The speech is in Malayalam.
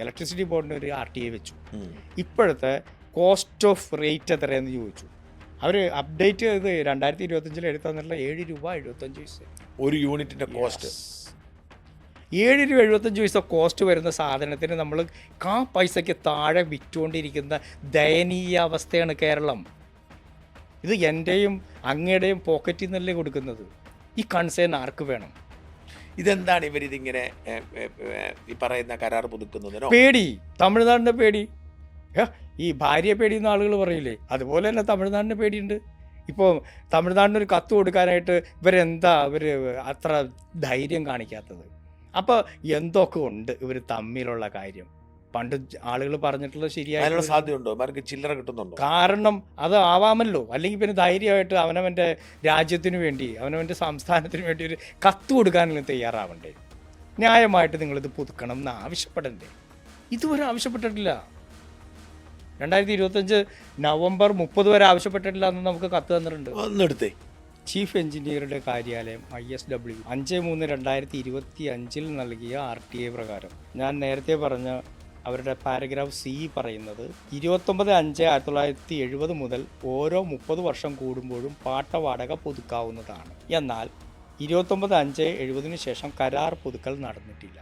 ഇലക്ട്രിസിറ്റി ബോർഡിന് ഒരു RTA വെച്ചു. ഇപ്പോഴത്തെ കോസ്റ്റ് ഓഫ് റേറ്റ് എത്രയെന്ന് ചോദിച്ചു. അവർ അപ്ഡേറ്റ് ചെയ്ത് 2025 എടുത്തു തന്നിട്ടുള്ള ₹7.75 ഒരു യൂണിറ്റിൻ്റെ കോസ്റ്റ്. 7.75 കോസ്റ്റ് വരുന്ന സാധനത്തിന് നമ്മൾ പൈസയ്ക്ക് താഴെ വിറ്റുകൊണ്ടിരിക്കുന്ന ദയനീയ അവസ്ഥയാണ് കേരളം. ഇത് എൻ്റെയും അങ്ങയുടെയും പോക്കറ്റിൽ നിന്നല്ലേ കൊടുക്കുന്നത്. ഈ കൺസേൺ ആർക്ക് വേണം? ഇതെന്താണ് ഇവരിതിങ്ങനെ ഈ പറയുന്ന കരാർ പുതുക്കുന്നതിനോ? പേടി, തമിഴ്നാടിൻ്റെ പേടി. ഈ ഭാര്യയെ പേടിയെന്ന് ആളുകൾ പറയില്ലേ, അതുപോലെ തന്നെ തമിഴ്നാടിൻ്റെ പേടിയുണ്ട്. ഇപ്പോൾ തമിഴ്നാടിനൊരു കത്ത് കൊടുക്കാനായിട്ട് ഇവർ അത്ര ധൈര്യം കാണിക്കാത്തത്. അപ്പോൾ എന്തൊക്കെ ഉണ്ട് ഇവർ തമ്മിലുള്ള കാര്യം. പണ്ട് ആളുകൾ പറഞ്ഞിട്ടുള്ളത് ശരിയായ സാധ്യതയുണ്ടോ? അവർക്ക് ചില്ലറ കിട്ടുന്നുണ്ടോ? കാരണം അത് ആവാമല്ലോ. അല്ലെങ്കിൽ പിന്നെ ധൈര്യമായിട്ട് അവനവൻ്റെ രാജ്യത്തിന് വേണ്ടി, അവനവൻ്റെ സംസ്ഥാനത്തിന് വേണ്ടി ഒരു കത്ത് കൊടുക്കാനും തയ്യാറാവണ്ടേ? ന്യായമായിട്ട് നിങ്ങളിത് പുതുക്കണം എന്ന് ആവശ്യപ്പെടണ്ടേ? ഇതുവരെ ആവശ്യപ്പെട്ടിട്ടില്ല. 2025 നവംബർ 30 വരെ ആവശ്യപ്പെട്ടിട്ടില്ല എന്ന് നമുക്ക് കത്ത് തന്നിട്ടുണ്ട്. ഒന്നെടുത്തേ. ചീഫ് എഞ്ചിനീയറുടെ കാര്യാലയം ISW 5/3/2025 നൽകിയ RTA പ്രകാരം ഞാൻ നേരത്തെ പറഞ്ഞ അവരുടെ പാരഗ്രാഫ് C പറയുന്നത് 29/5/1970 മുതൽ ഓരോ 30 വർഷം കൂടുമ്പോഴും പാട്ട വാടക പുതുക്കാവുന്നതാണ്. എന്നാൽ 29/5/70 ശേഷം കരാർ പുതുക്കൽ നടന്നിട്ടില്ല.